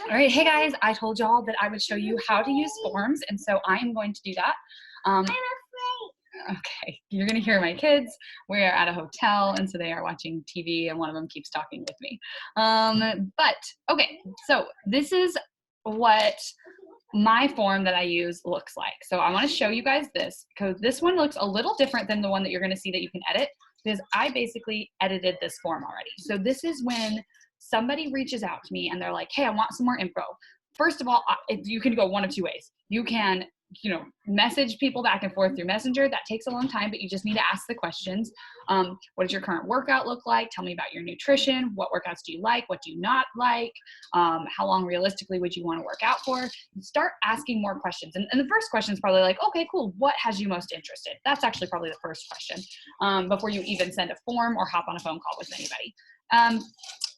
All right, hey guys, I told y'all that I would show you how to use forms, and so I am going to do that. Okay, you're gonna hear my kids. We are at a hotel, and so they are watching TV, and one of them keeps talking with me. Okay, so this is what my form that I use looks like. So I wanna show you guys this, because this one looks a little different than the one that you're gonna see that you can edit, because I basically edited this form already. So this is when somebody reaches out to me and they're like, hey, I want some more info. First of all, you can go one of two ways. You can, message people back and forth through Messenger. That takes a long time, but you just need to ask the questions. What does your current workout look like? Tell me about your nutrition. What workouts do you like? What do you not like? How long realistically would you want to work out for? Start asking more questions. And the first question is probably like, okay, cool. What has you most interested? That's actually probably the first question before you even send a form or hop on a phone call with anybody.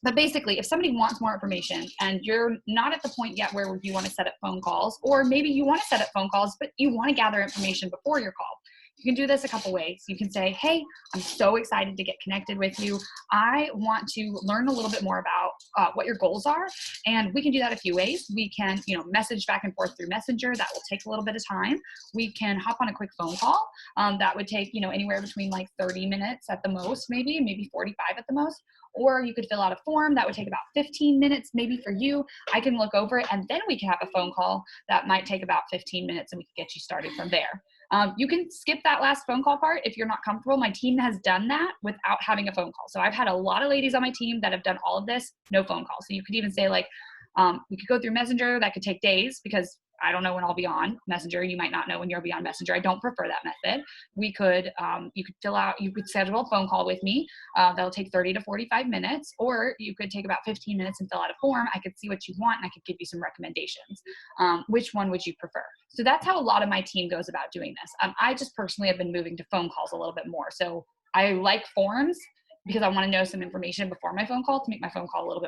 But basically, if somebody wants more information and you're not at the point yet where you want to set up phone calls, or maybe you want to set up phone calls, but you want to gather information before your call, you can do this a couple ways. You can say, hey, I'm so excited to get connected with you. I want to learn a little bit more about what your goals are. And we can do that a few ways. We can, message back and forth through Messenger. That will take a little bit of time. We can hop on a quick phone call. That would take, anywhere between like 30 minutes at the most, maybe 45 at the most. Or you could fill out a form that would take about 15 minutes, maybe for you. I can look over it, and then we can have a phone call that might take about 15 minutes, and we can get you started from there. You can skip that last phone call part if you're not comfortable. My team has done that without having a phone call. So I've had a lot of ladies on my team that have done all of this, no phone call. So you could even say like, we could go through Messenger. That could take days because I don't know when I'll be on Messenger. You might not know when you'll be on Messenger. I don't prefer that method. We could, you could schedule a phone call with me. That'll take 30 to 45 minutes, or you could take about 15 minutes and fill out a form. I could see what you want and I could give you some recommendations. Which one would you prefer? So that's how a lot of my team goes about doing this. I just personally have been moving to phone calls a little bit more. So I like forms because I want to know some information before my phone call to make my phone call a little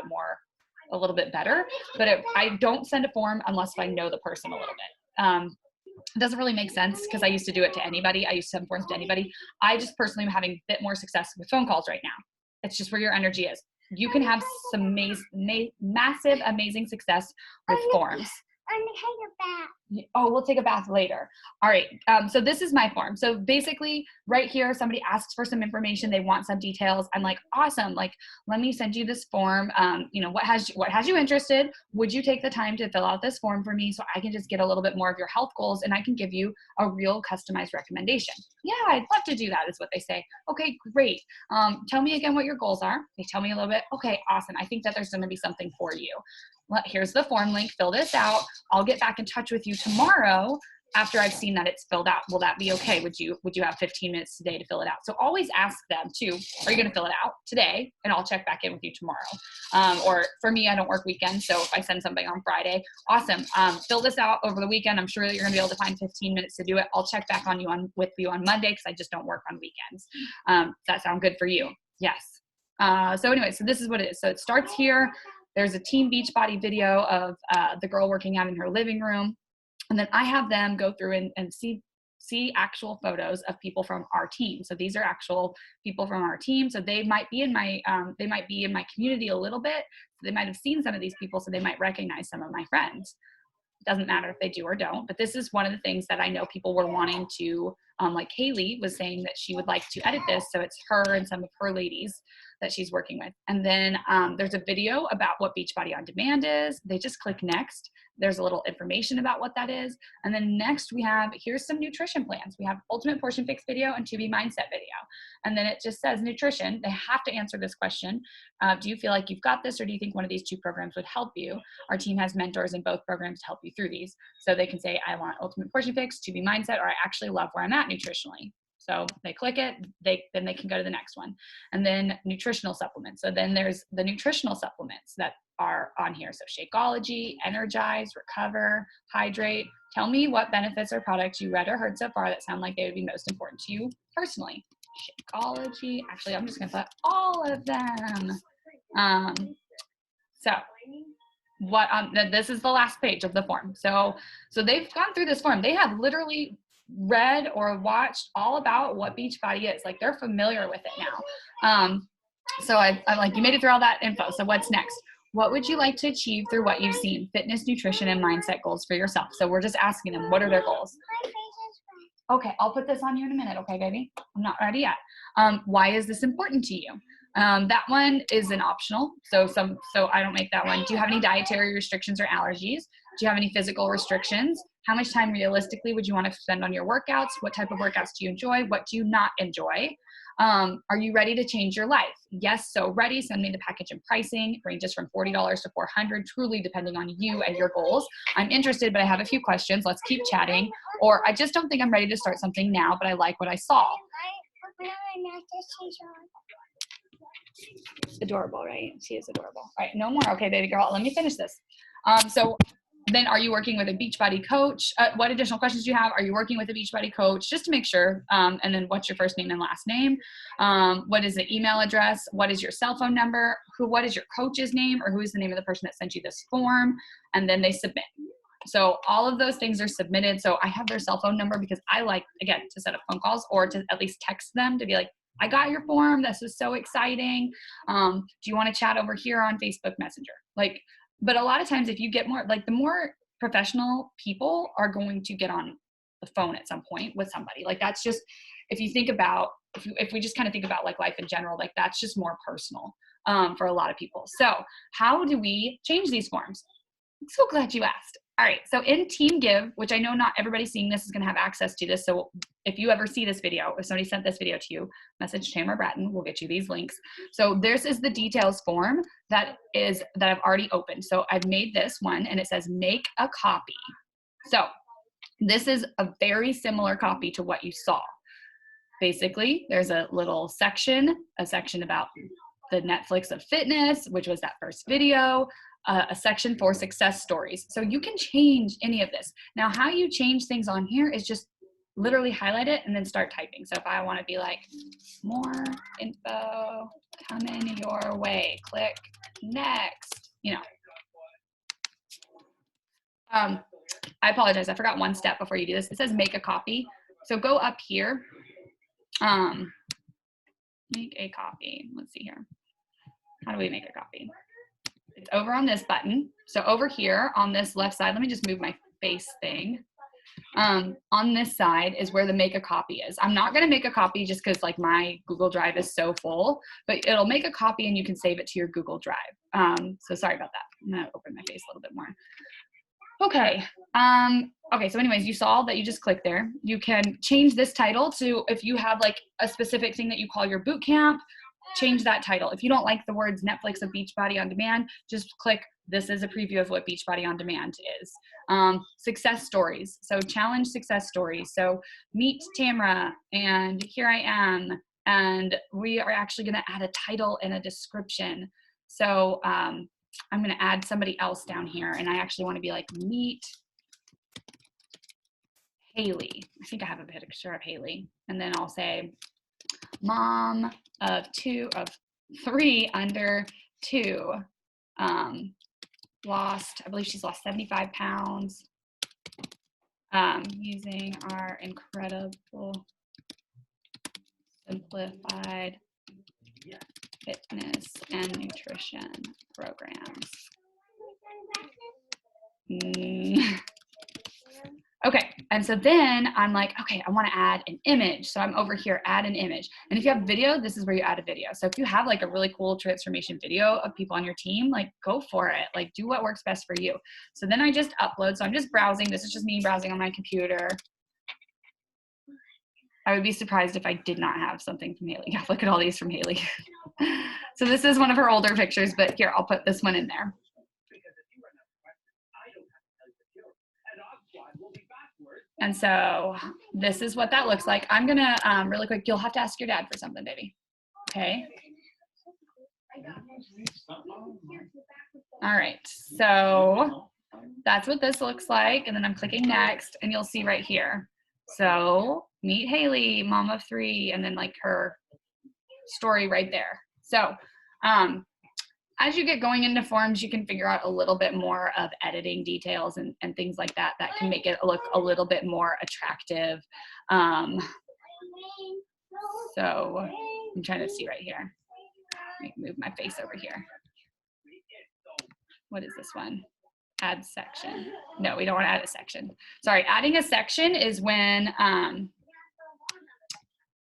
bit better, but I don't send a form unless I know the person a little bit. It doesn't really make sense because I used to do it to anybody. I used to send forms to anybody. I just personally am having a bit more success with phone calls right now. It's just where your energy is. You can have some massive, amazing success with forms. I'm gonna take a bath. Oh, we'll take a bath later. All right, so this is my form. So basically right here, somebody asks for some information. They want some details. I'm like, awesome. Like, let me send you this form. What has you interested? Would you take the time to fill out this form for me so I can just get a little bit more of your health goals and I can give you a real customized recommendation? Yeah, I'd love to do that is what they say. Okay, great. Tell me again what your goals are. They tell me a little bit. Okay, awesome. I think that there's going to be something for you. Well, here's the form link. Fill this out. I'll get back in touch with you tomorrow after I've seen that it's filled out. Will that be okay? Would you have 15 minutes today to fill it out? So always ask them too, are you going to fill it out today? And I'll check back in with you tomorrow. Or for me, I don't work weekends. So if I send something on Friday, awesome. Fill this out over the weekend. I'm sure that you're going to be able to find 15 minutes to do it. I'll check back with you on Monday because I just don't work on weekends. Does that sound good for you? Yes. So anyway, so this is what it is. So it starts here. There's a Team Beachbody video of the girl working out in her living room. And then I have them go through and see actual photos of people from our team. So these are actual people from our team. So they might be in my community a little bit. So they might have seen some of these people, so they might recognize some of my friends. Doesn't matter if they do or don't, but this is one of the things that I know people were wanting to, like Haley was saying that she would like to edit this. So it's her and some of her ladies that she's working with. And then there's a video about what Beachbody On Demand is. They just click next. There's a little information about what that is. And then next we have, here's some nutrition plans. We have Ultimate Portion Fix video and To Be Mindset video. And then it just says nutrition. They have to answer this question. Do you feel like you've got this, or do you think one of these two programs would help you? Our team has mentors in both programs to help you through these. So they can say, I want Ultimate Portion Fix, To Be Mindset, or I actually love where I'm at nutritionally. So they click it, then they can go to the next one. And then nutritional supplements. So then there's the nutritional supplements that are on here. So Shakeology, Energize, Recover, Hydrate. Tell me what benefits or products you read or heard so far that sound like they would be most important to you personally. Shakeology. Actually, I'm just going to put all of them. This is the last page of the form. So they've gone through this form. They have literally read or watched all about what Beachbody is. Like, they're familiar with it now. So I'm like, you made it through all that info. So what's next? What would you like to achieve through what you've seen? Fitness, nutrition, and mindset goals for yourself. So we're just asking them, what are their goals? My face is red. Okay, I'll put this on you in a minute, okay, baby? I'm not ready yet. Why is this important to you? That one is an optional, so I don't make that one. Do you have any dietary restrictions or allergies? Do you have any physical restrictions? How much time realistically would you want to spend on your workouts? What type of workouts do you enjoy? What do you not enjoy? Are you ready to change your life? Yes, so ready. Send me the package and pricing. Ranges from $40 to $400, truly depending on you and your goals. I'm interested, but I have a few questions. Let's keep chatting. Or I just don't think I'm ready to start something now, but I like what I saw. Adorable, right? She is adorable. All right, no more. Okay, baby girl, let me finish this. So then are you working with a Beachbody coach? What additional questions do you have? Are you working with a Beachbody coach? Just to make sure. And then what's your first name and last name? What is the email address? What is your cell phone number? What is your coach's name, or who is the name of the person that sent you this form? And then they submit. So all of those things are submitted. So I have their cell phone number because I like, again, to set up phone calls or to at least text them to be like, I got your form. This is so exciting. Do you want to chat over here on Facebook Messenger? But a lot of times if you get more, the more professional people are going to get on the phone at some point with somebody. That's just, if you think about, if we just kind of think about life in general, that's just more personal for a lot of people. So how do we change these forms? I'm so glad you asked. All right, so in Team Give, which I know not everybody seeing this is going to have access to this, so if you ever see this video, if somebody sent this video to you, message Tamara Bratton, we'll get you these links. So this is the details form that I've already opened. So I've made this one, and it says make a copy. So this is a very similar copy to what you saw. Basically, there's a little section, about the Netflix of fitness, which was that first video, a section for success stories. So you can change any of this. Now, how you change things on here is just literally highlight it and then start typing. So if I want to be like, more info coming your way, click next, I apologize. I forgot one step before you do this. It says make a copy. So go up here, make a copy. Let's see here. How do we make a copy? It's over on this button. So over here on this left side, let me just move my face thing. On this side is where the make a copy is. I'm not going to make a copy just because my Google Drive is so full, but it'll make a copy and you can save it to your Google Drive. So sorry about that. I'm going to open my face a little bit more. Okay. Okay. So anyways, you saw that you just click there. You can change this title to, if you have a specific thing that you call your boot camp, change that title. If you don't like the words Netflix of Beachbody on Demand, just click this is a preview of what Beachbody on Demand is. Success stories. So challenge success stories. So meet Tamara and here I am. And we are actually going to add a title and a description. So I'm going to add somebody else down here. And I actually want to be like, meet Haley. I think I have a picture of Haley. And then I'll say, mom of 3 under 2, I believe she's lost 75 pounds, using our incredible simplified fitness and nutrition programs. Okay, and so then I'm like, okay, I want to add an image. So I'm over here, add an image. And if you have video, this is where you add a video. So if you have a really cool transformation video of people on your team, go for it. Do what works best for you. So then I just upload. So I'm just browsing. This is just me browsing on my computer. I would be surprised if I did not have something from Haley. Yeah, look at all these from Haley. So this is one of her older pictures, but here, I'll put this one in there. And so this is what that looks like. I'm going to, really quick, you'll have to ask your dad for something, baby. Okay. All right. So that's what this looks like. And then I'm clicking next and you'll see right here. So meet Haley, mom of 3, and then her story right there. So, as you get going into forms, you can figure out a little bit more of editing details and things like that can make it look a little bit more attractive. So I'm trying to see right here. Let me move my face over here. what is this one? Add section. No, we don't want to add a section. Sorry, adding a section is when, I'll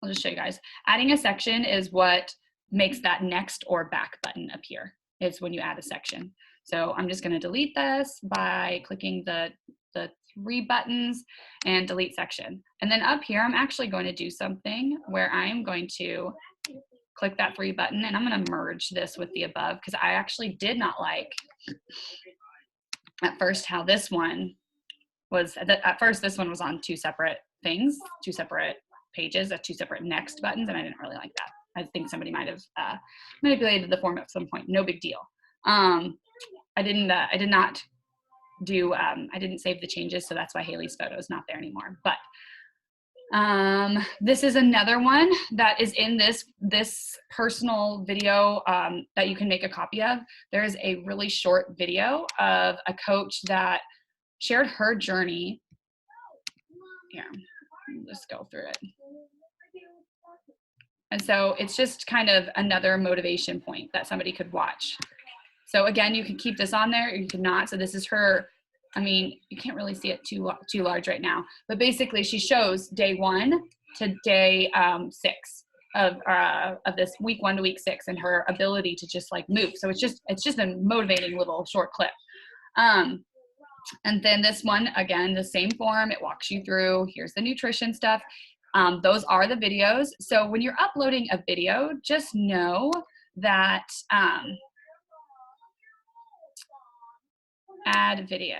just show you guys. Adding a section is what makes that next or back button appear. It's when you add a section. So I'm just going to delete this by clicking the 3 buttons and delete section. And then up here, I'm actually going to do something where I'm going to click that 3 button and I'm going to merge this with the above because I actually did not like at first how this one was. At first, this one was on 2 separate things, 2 separate pages, 2 separate next buttons, and I didn't really like that. I think somebody might have manipulated the form at some point. No big deal. I didn't save the changes, so that's why Haley's photo is not there anymore. But this is another one that is in this personal video that you can make a copy of. There is a really short video of a coach that shared her journey. Here, let's go through it. And so it's just kind of another motivation point that somebody could watch. So again, you can keep this on there, or you could not. So this is her. I mean, you can't really see it too large right now, but basically she shows day 1 to day 6 of this week 1 to week 6 and her ability to just like move. So it's just a motivating little short clip. And then this one, again, the same form, it walks you through, here's the nutrition stuff. Those are the videos. So when you're uploading a video, just know that add video.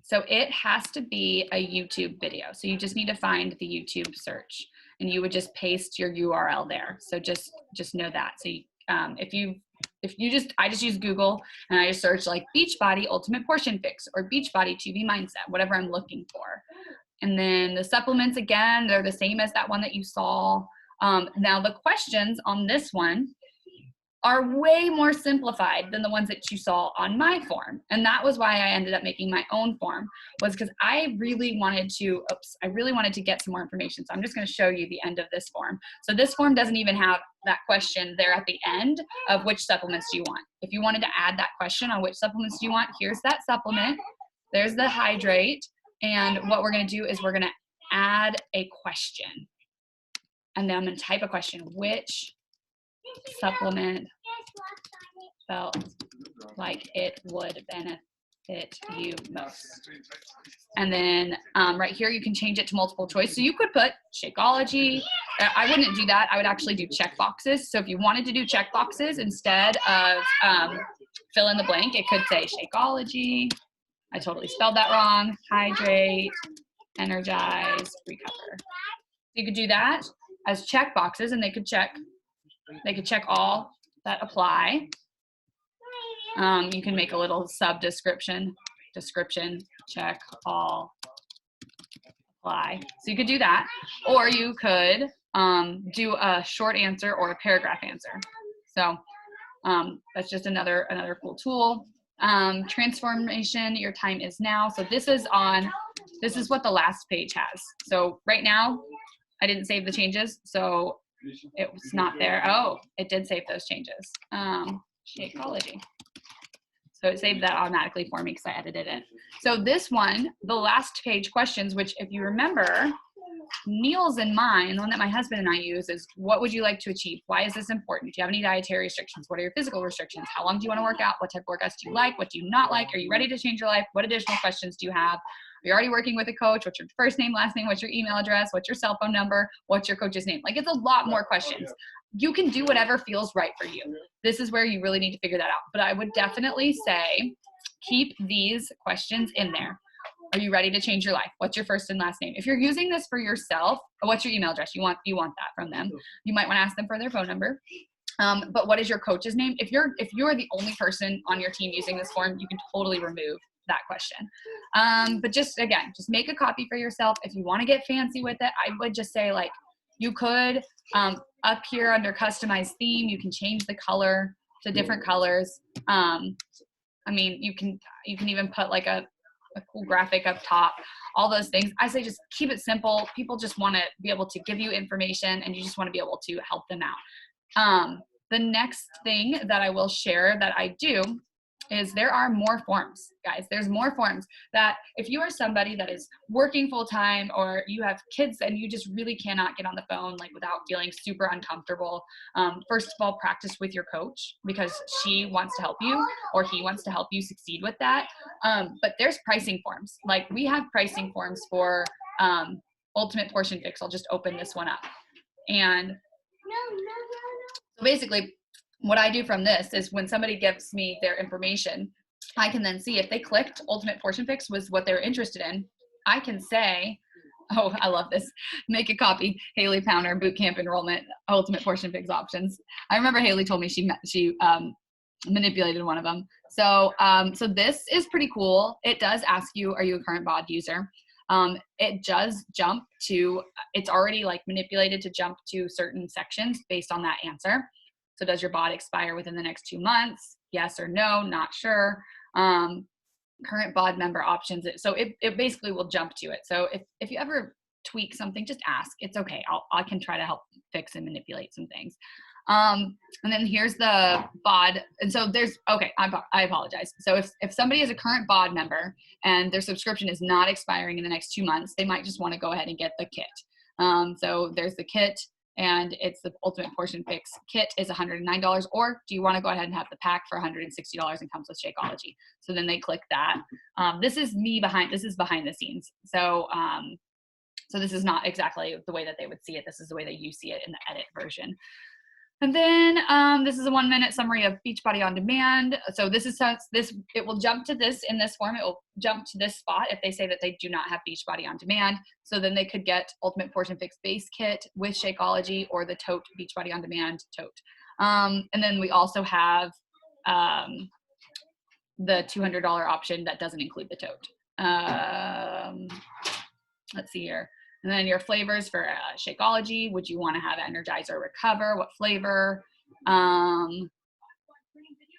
So it has to be a YouTube video. So you just need to find the YouTube search and you would just paste your URL there. So just know that. So you, I just use Google and I just search like Beachbody Ultimate Portion Fix or Beachbody 2B Mindset, whatever I'm looking for. And then the supplements, again, they're the same as that one that you saw. Now the questions on this one are way more simplified than the ones that you saw on my form. And that was why I ended up making my own form, was because I really wanted to get some more information. So I'm just going to show you the end of this form. So this form doesn't even have that question there at the end of which supplements do you want. If you wanted to add that question on which supplements do you want, here's that supplement. There's the hydrate. And what we're going to do is we're going to add a question. And then I'm going to type a question. Which supplement felt like it would benefit you most? And then right here you can change it to multiple choice. So you could put Shakeology. I wouldn't do that. I would actually do check boxes. So if you wanted to do check boxes instead of fill in the blank, it could say Shakeology. I totally spelled that wrong. Hydrate, energize, recover. You could do that as check boxes and they could check all that apply. You can make a little sub description, check all apply. So you could do that, or you could do a short answer or a paragraph answer. So that's just another cool tool. Transformation, your time is now. So this is what the last page has. So right now, I didn't save the changes, so it was not there. Oh, it did save those changes. Shakeology. So it saved that automatically for me because I edited it. So this one, the last page questions, which if you remember, Neil's and mine, the one that my husband and I use is, what would you like to achieve? Why is this important? Do you have any dietary restrictions? What are your physical restrictions? How long do you want to work out? What type of workouts do you like? What do you not like? Are you ready to change your life? What additional questions do you have? Are you already working with a coach? What's your first name, last name? What's your email address? What's your cell phone number? What's your coach's name? Like, it's a lot more questions. You can do whatever feels right for you. This is where you really need to figure that out. But I would definitely say keep these questions in there. Are you ready to change your life? What's your first and last name? If you're using this for yourself, what's your email address? You want that from them. You might want to ask them for their phone number. But what is your coach's name? If you're the only person on your team using this form, you can totally remove that question. But just make a copy for yourself. If you want to get fancy with it, I would just say, like, you could up here under customize theme, you can change the color to different colors. I mean, you can even put like a cool graphic up top, all those things. I say just keep it simple. People just want to be able to give you information and you just want to be able to help them out. The next thing that I will share that I do is there are more forms, guys. There's more forms that if you are somebody that is working full time or you have kids and you just really cannot get on the phone like without feeling super uncomfortable, first of all, practice with your coach because she wants to help you or he wants to help you succeed with that. But there's pricing forms. Like we have pricing forms for Ultimate Portion Fix. I'll just open this one up. And so basically, what I do from this is when somebody gives me their information, I can then see if they clicked Ultimate Portion Fix was what they're interested in. I can say, oh, I love this. Make a copy, Haley Pounder, Bootcamp Enrollment, Ultimate Portion Fix options. I remember Haley told me she manipulated one of them. So, so this is pretty cool. It does ask you, are you a current BOD user? It does jump to, it's already like manipulated to jump to certain sections based on that answer. So does your BOD expire within the next 2 months? Yes or no, not sure. Current BOD member options. So it basically will jump to it. So if you ever tweak something, just ask. It's okay. I can try to help fix and manipulate some things. And then here's the BOD. And so there's, okay, I apologize. So if somebody is a current BOD member and their subscription is not expiring in the next 2 months, they might just want to go ahead and get the kit. So there's the kit. And it's the Ultimate Portion Fix kit is $109, or do you want to go ahead and have the pack for $160 and comes with Shakeology? So then they click that. This is behind the scenes. So so this is not exactly the way that they would see it. This is the way that you see it in the edit version. And then this is a 1-minute summary of Beachbody On Demand. So this is it will jump to this in this form. It will jump to this spot if they say that they do not have Beachbody On Demand. So then they could get Ultimate Portion Fix Base Kit with Shakeology or the Tote Beachbody On Demand Tote. And then we also have the $200 option that doesn't include the tote. Let's see here. And then your flavors for Shakeology. Would you want to have Energize or Recover? What flavor?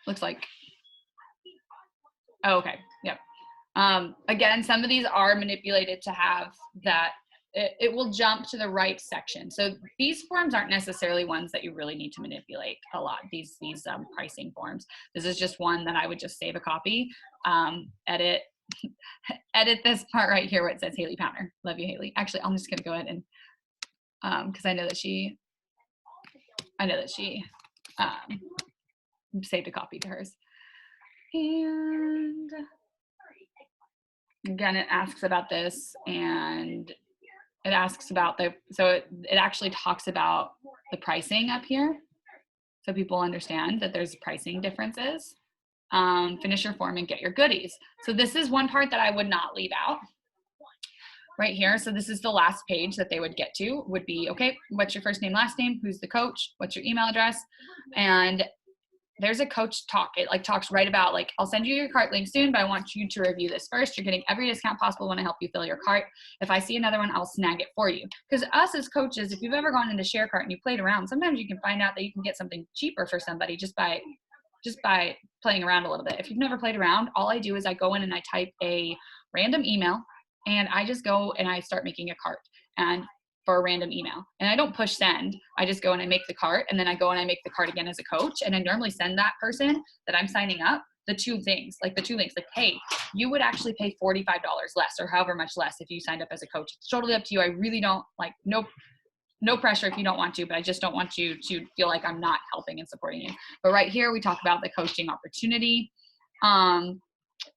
Looks like, oh, okay, yep. Again, some of these are manipulated to have that, it will jump to the right section. So these forms aren't necessarily ones that you really need to manipulate a lot, these pricing forms. This is just one that I would just save a copy, edit this part right here where it says Haley Pounder. Love you, Haley. Actually, I'm just gonna go ahead and because I know that she saved a copy to hers. And again, it asks about this, and it asks about so it actually talks about the pricing up here, so people understand that there's pricing differences. Finish your form and get your goodies. So this is one part that I would not leave out right here. So this is the last page that they would get to, would be, okay, what's your first name, last name, who's the coach, what's your email address, and there's a coach talk. It like talks right about like, I'll send you your cart link soon, but I want you to review this first. You're getting every discount possible when I help you fill your cart. If I see another one, I'll snag it for you. Because us as coaches, if you've ever gone into ShareCart and you played around, sometimes you can find out that you can get something cheaper for somebody just by playing around a little bit. If you've never played around, all I do is I go in and I type a random email and I just go and I start making a cart and for a random email. And I don't push send. I just go and I make the cart, and then I go and I make the cart again as a coach. And I normally send that person that I'm signing up the two links, like, hey, you would actually pay $45 less or however much less if you signed up as a coach. It's totally up to you. I really don't like, no pressure if you don't want to, but I just don't want you to feel like I'm not helping and supporting you. But right here, we talk about the coaching opportunity.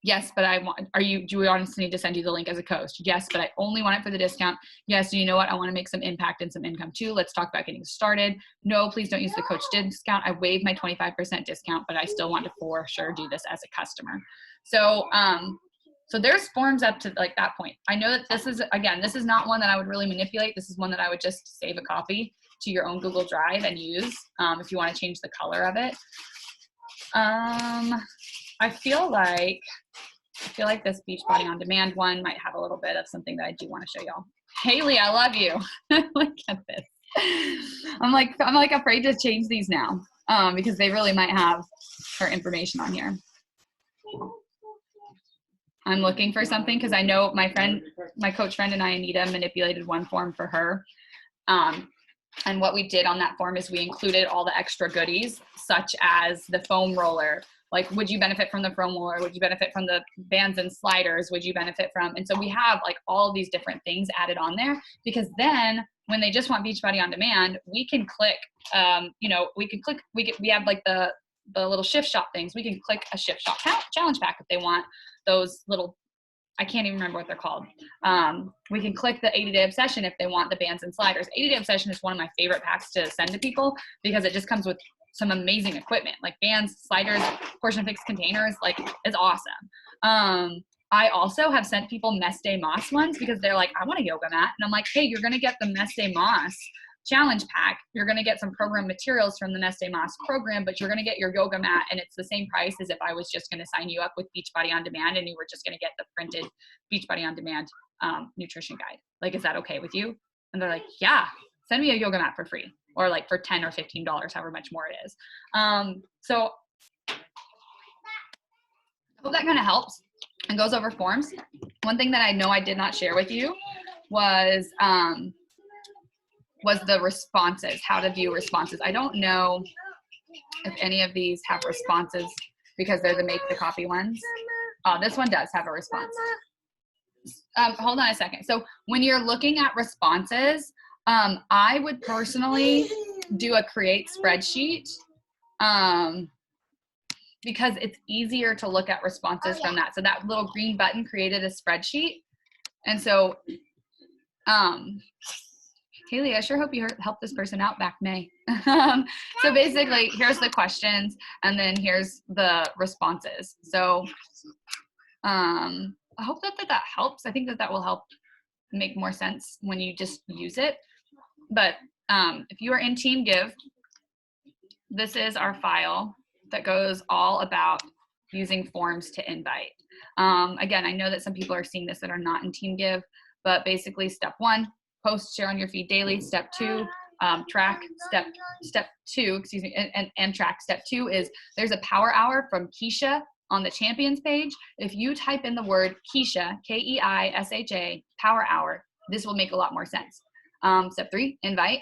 Yes, but do you honestly need to send you the link as a coach? Yes, but I only want it for the discount. Yes, so you know what? I want to make some impact and some income too. Let's talk about getting started. No, please don't use the coach discount. I waived my 25% discount, but I still want to for sure do this as a customer. So, so there's forms up to like that point. I know that this is not one that I would really manipulate. This is one that I would just save a copy to your own Google Drive and use if you want to change the color of it. I feel like this Beachbody On Demand one might have a little bit of something that I do want to show y'all. Haley, I love you. Look at this. I'm like afraid to change these now because they really might have her information on here. I'm looking for something because I know my coach friend and I, Anita, manipulated one form for her. And what we did on that form is we included all the extra goodies, such as the foam roller, Like, would you benefit from the foam roller? Would you benefit from the bands and sliders? Would you benefit from, and so we have like all of these different things added on there, because then when they just want Beachbody on demand, we can click, you know, we have like the little shift shop things. We can click a shift shop challenge pack if they want those little, I can't even remember what they're called. We can click the 80-day obsession if they want the bands and sliders. 80-day obsession is one of my favorite packs to send to people because it just comes with some amazing equipment, like bands, sliders, portion fix containers. Like, it's awesome. I also have sent people Mess Day Moss ones because they're like, I want a yoga mat. And I'm like, hey, you're going to get the Mess Day Moss challenge pack. You're going to get some program materials from the Mess Day Moss program, but you're going to get your yoga mat, and it's the same price as if I was just going to sign you up with Beachbody On Demand and you were just going to get the printed Beachbody On Demand nutrition guide. Like, is that okay with you? And they're like, yeah, send me a yoga mat for free, or like for $10 or $15, however much more it is. So I hope that kind of helps and goes over forms. One thing that I know I did not share with you was the responses, how to view responses. I don't know if any of these have responses because they're the make the copy ones. This one does have a response. Hold on a second. So when you're looking at responses, I would personally do a create spreadsheet because it's easier to look at responses from that. So that little green button created a spreadsheet. And so, Haley, I sure hope you helped this person out back May. So basically, here's the questions, and then here's the responses. So I hope that helps. I think that will help make more sense when you just use it. But if you are in Team Give, this is our file that goes all about using forms to invite. Again, I know that some people are seeing this that are not in Team Give, but basically step 1, post, share on your feed daily. Step 2, track. Step 2, excuse me, and track. Step 2 is there's a power hour from Keisha on the champions page. If you type in the word Keisha, Keisha, power hour, this will make a lot more sense. Step 3, invite.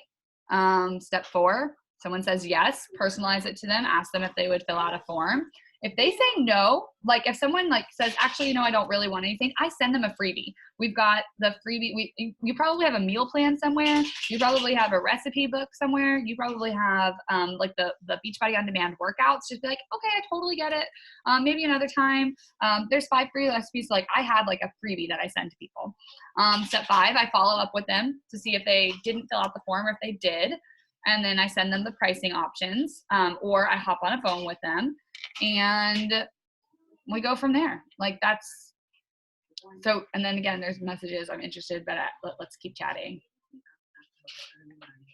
Step 4, someone says yes, personalize it to them, ask them if they would fill out a form. If they say no, like if someone like says, actually, you know, I don't really want anything, I send them a freebie. We've got the freebie. You probably have a meal plan somewhere. You probably have a recipe book somewhere. You probably have like the Beachbody On Demand workouts. Just be like, okay, I totally get it. Maybe another time. There's 5 free recipes. So like I had like a freebie that I send to people. Step 5, I follow up with them to see if they didn't fill out the form or if they did. And then I send them the pricing options, or I hop on a phone with them and we go from there. Like that's, so, and then again, there's messages, I'm interested, but let's keep chatting.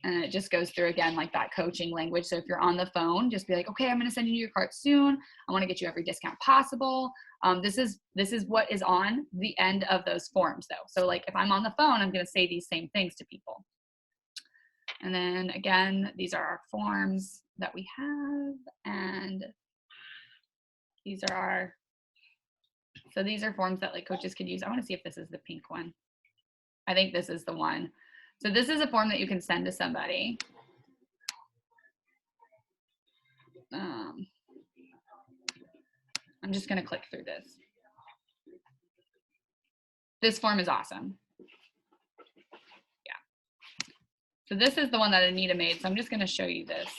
And it just goes through again, like that coaching language. So if you're on the phone, just be like, okay, I'm going to send you your cart soon. I want to get you every discount possible. This is what is on the end of those forms though. So like if I'm on the phone, I'm going to say these same things to people. And then again, these are our forms that we have, and these are so these are forms that like coaches could use. I want to see if this is the pink one. I think this is the one. So this is a form that you can send to somebody. I'm just going to click through this. This form is awesome. So this is the one that Anita made. So I'm just going to show you this.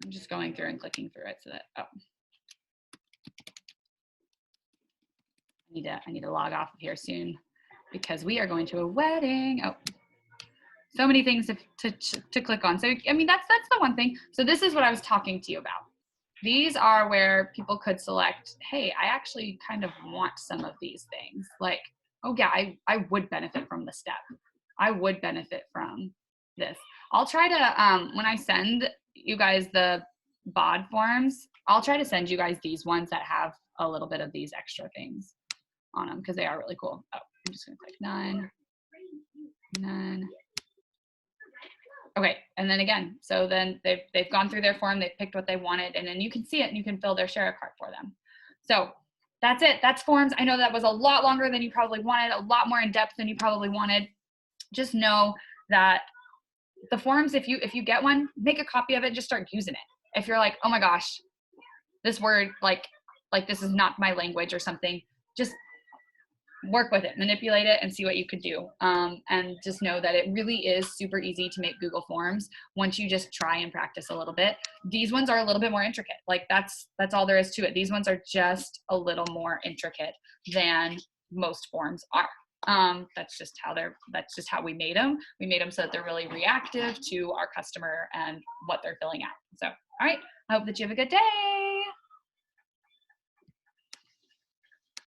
I'm just going through and clicking through it so that, oh. I need to log off of here soon because we are going to a wedding. Oh, so many things to click on. So, I mean, that's the one thing. So this is what I was talking to you about. These are where people could select, hey, I actually kind of want some of these things. Like, oh yeah, I would benefit from the step. I would benefit from this. I'll try to, when I send you guys the BOD forms, I'll try to send you guys these ones that have a little bit of these extra things on them because they are really cool. Oh, I'm just gonna click none. Okay, and then again, so then they've gone through their form, they've picked what they wanted, and then you can see it and you can fill their share cart for them. So that's it. That's forms. I know that was a lot longer than you probably wanted, a lot more in depth than you probably wanted. Just know that the forms, if you get one, make a copy of it, just start using it. If you're like, oh my gosh, this word, like this is not my language or something, just work with it, manipulate it, and see what you could do. And just know that it really is super easy to make Google Forms once you just try and practice a little bit. These ones are a little bit more intricate. Like that's all there is to it. These ones are just a little more intricate than most forms are. That's just how we made them. We made them so that they're really reactive to our customer and what they're filling out. So, all right, I hope that you have a good day.